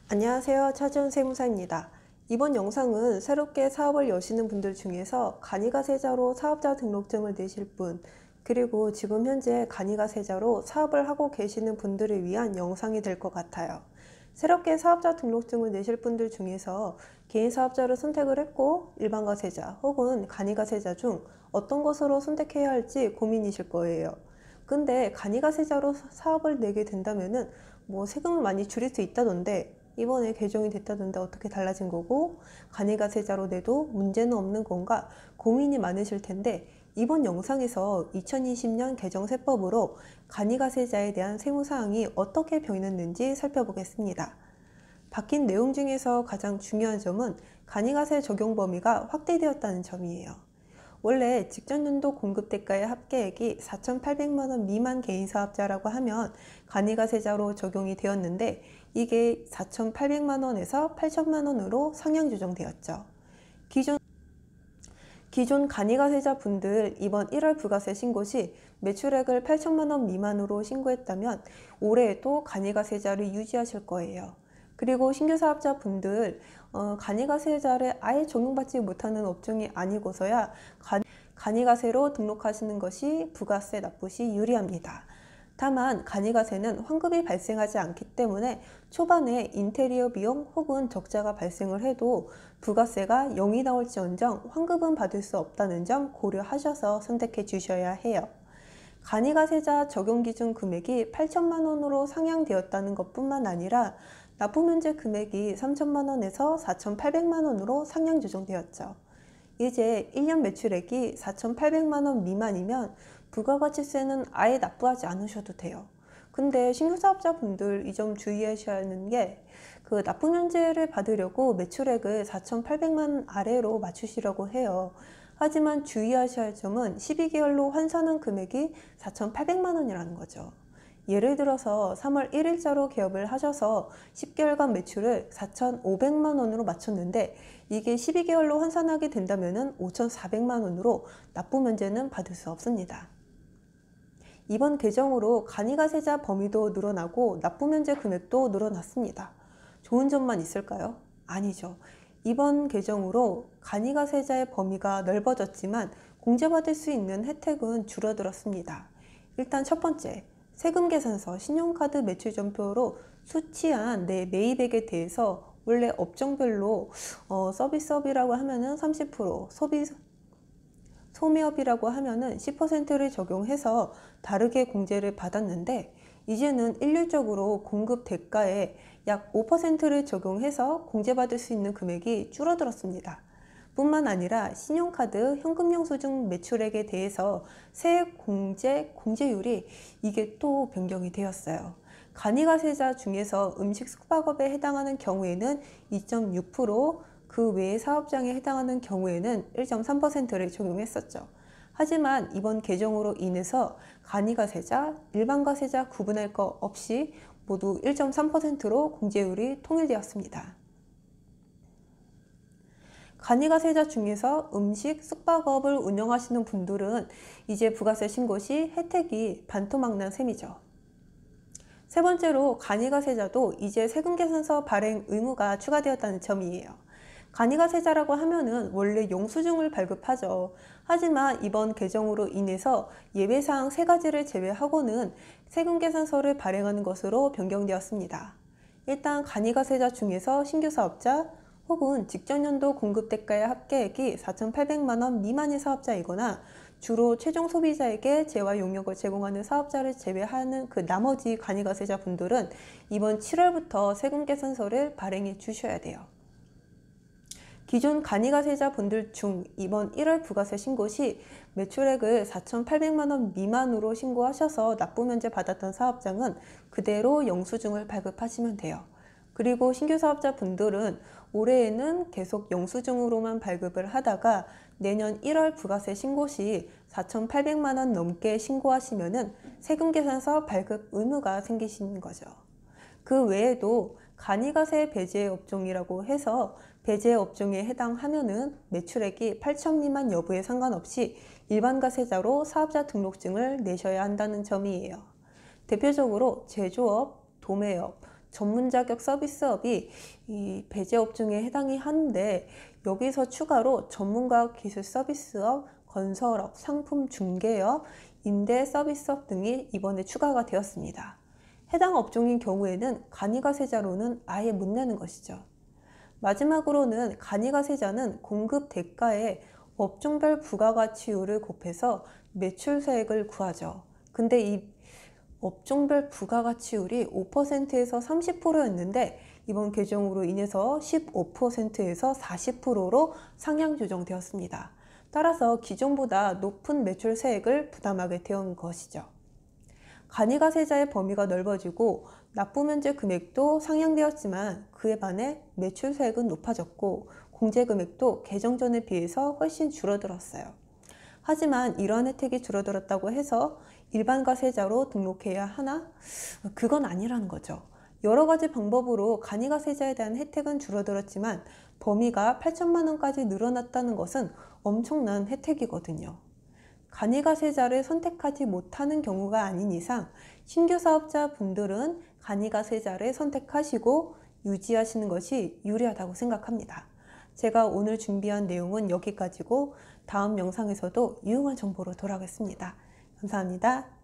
안녕하세요. 차지원 세무사입니다. 이번 영상은 새롭게 사업을 여시는 분들 중에서 간이가세자로 사업자 등록증을 내실 분, 그리고 지금 현재 간이가세자로 사업을 하고 계시는 분들을 위한 영상이 될 것 같아요. 새롭게 사업자 등록증을 내실 분들 중에서 개인사업자를 선택을 했고 일반가세자 혹은 간이가세자 중 어떤 것으로 선택해야 할지 고민이실 거예요. 근데 간이가세자로 사업을 내게 된다면은 세금을 많이 줄일 수 있다던데 이번에 개정이 됐다던데 어떻게 달라진 거고 간이가세자로 내도 문제는 없는 건가 고민이 많으실 텐데 이번 영상에서 2020년 개정 세법으로 간이가세자에 대한 세무사항이 어떻게 변했는지 살펴보겠습니다. 바뀐 내용 중에서 가장 중요한 점은 간이가세 적용 범위가 확대되었다는 점이에요. 원래 직전연도 공급대가의 합계액이 4,800만 원 미만 개인사업자라고 하면 간이가세자로 적용이 되었는데 이게 4,800만 원에서 8,000만 원으로 상향 조정되었죠. 기존 간이가세자 분들 이번 1월 부가세 신고 시 매출액을 8,000만 원 미만으로 신고했다면 올해에도 간이가세자를 유지하실 거예요. 그리고 신규 사업자 분들 간이가세자를 아예 적용받지 못하는 업종이 아니고서야 간이가세로 등록하시는 것이 부가세 납부 시 유리합니다. 다만 간이가세는 환급이 발생하지 않기 때문에 초반에 인테리어 비용 혹은 적자가 발생을 해도 부가세가 0이 나올지언정 환급은 받을 수 없다는 점 고려하셔서 선택해 주셔야 해요. 간이가세자 적용기준 금액이 8,000만 원으로 상향되었다는 것뿐만 아니라 납부면제 금액이 3,000만 원에서 4,800만 원으로 상향 조정되었죠. 이제 1년 매출액이 4,800만 원 미만이면 부가가치세는 아예 납부하지 않으셔도 돼요. 근데 신규 사업자분들 이 점 주의하셔야 하는 게 납부면제를 받으려고 매출액을 4,800만 원 아래로 맞추시려고 해요. 하지만 주의하셔야 할 점은 12개월로 환산한 금액이 4,800만 원이라는 거죠. 예를 들어서 3월 1일자로 개업을 하셔서 10개월간 매출을 4,500만 원으로 맞췄는데 이게 12개월로 환산하게 된다면 5,400만 원으로 납부 면제는 받을 수 없습니다. 이번 개정으로 간이가세자 범위도 늘어나고 납부 면제 금액도 늘어났습니다. 좋은 점만 있을까요? 아니죠. 이번 개정으로 간이가세자의 범위가 넓어졌지만 공제받을 수 있는 혜택은 줄어들었습니다. 일단 첫 번째, 세금 계산서, 신용카드 매출 전표로 수치한 내 매입액에 대해서 원래 업종별로 서비스업이라고 하면은 30%, 소매업이라고 하면은 10%를 적용해서 다르게 공제를 받았는데 이제는 일률적으로 공급 대가에 약 5%를 적용해서 공제받을 수 있는 금액이 줄어들었습니다. 뿐만 아니라 신용카드 현금 영수증 매출액에 대해서 세액 공제율이 이게 또 변경이 되었어요. 간이가세자 중에서 음식 숙박업에 해당하는 경우에는 2.6%, 그 외의 사업장에 해당하는 경우에는 1.3%를 적용했었죠. 하지만 이번 개정으로 인해서 간이가세자, 일반가세자 구분할 것 없이 모두 1.3%로 공제율이 통일되었습니다. 간이가세자 중에서 음식, 숙박업을 운영하시는 분들은 이제 부가세 신고 시 혜택이 반토막난 셈이죠. 세 번째로 간이가세자도 이제 세금계산서 발행 의무가 추가되었다는 점이에요. 간이가세자라고 하면은 원래 영수증을 발급하죠. 하지만 이번 개정으로 인해서 예외사항 3가지를 제외하고는 세금계산서를 발행하는 것으로 변경되었습니다. 일단 간이가세자 중에서 신규 사업자 혹은 직전연도 공급대가의 합계액이 4,800만 원 미만의 사업자이거나 주로 최종 소비자에게 재화 용역을 제공하는 사업자를 제외하는 그 나머지 간이가세자 분들은 이번 7월부터 세금계산서를 발행해 주셔야 돼요. 기존 간이가세자 분들 중 이번 1월 부가세 신고 시 매출액을 4,800만 원 미만으로 신고하셔서 납부면제 받았던 사업장은 그대로 영수증을 발급하시면 돼요. 그리고 신규 사업자 분들은 올해에는 계속 영수증으로만 발급을 하다가 내년 1월 부가세 신고 시 4,800만 원 넘게 신고하시면은 세금계산서 발급 의무가 생기시는 거죠. 그 외에도 간이가세 배제 업종이라고 해서 배제 업종에 해당하면은 매출액이 8천 미만 여부에 상관없이 일반가세자로 사업자 등록증을 내셔야 한다는 점이에요. 대표적으로 제조업, 도매업, 전문 자격 서비스업이 이 배제업 중에 해당이 하는데, 여기서 추가로 전문가업 기술 서비스업, 건설업, 상품 중개업, 임대 서비스업 등이 이번에 추가가 되었습니다. 해당 업종인 경우에는 간이가세자로는 아예 못 내는 것이죠. 마지막으로는 간이가세자는 공급 대가에 업종별 부가가치율을 곱해서 매출세액을 구하죠. 근데 이 업종별 부가가치율이 5%에서 30%였는데 이번 개정으로 인해서 15%에서 40%로 상향 조정되었습니다. 따라서 기존보다 높은 매출세액을 부담하게 된 것이죠. 간이가세자의 범위가 넓어지고 납부면제 금액도 상향되었지만 그에 반해 매출세액은 높아졌고 공제금액도 개정 전에 비해서 훨씬 줄어들었어요. 하지만 이러한 혜택이 줄어들었다고 해서 일반가세자로 등록해야 하나? 그건 아니라는 거죠. 여러 가지 방법으로 간이가세자에 대한 혜택은 줄어들었지만 범위가 8천만 원까지 늘어났다는 것은 엄청난 혜택이거든요. 간이가세자를 선택하지 못하는 경우가 아닌 이상 신규 사업자 분들은 간이가세자를 선택하시고 유지하시는 것이 유리하다고 생각합니다. 제가 오늘 준비한 내용은 여기까지고 다음 영상에서도 유용한 정보로 돌아오겠습니다. 감사합니다.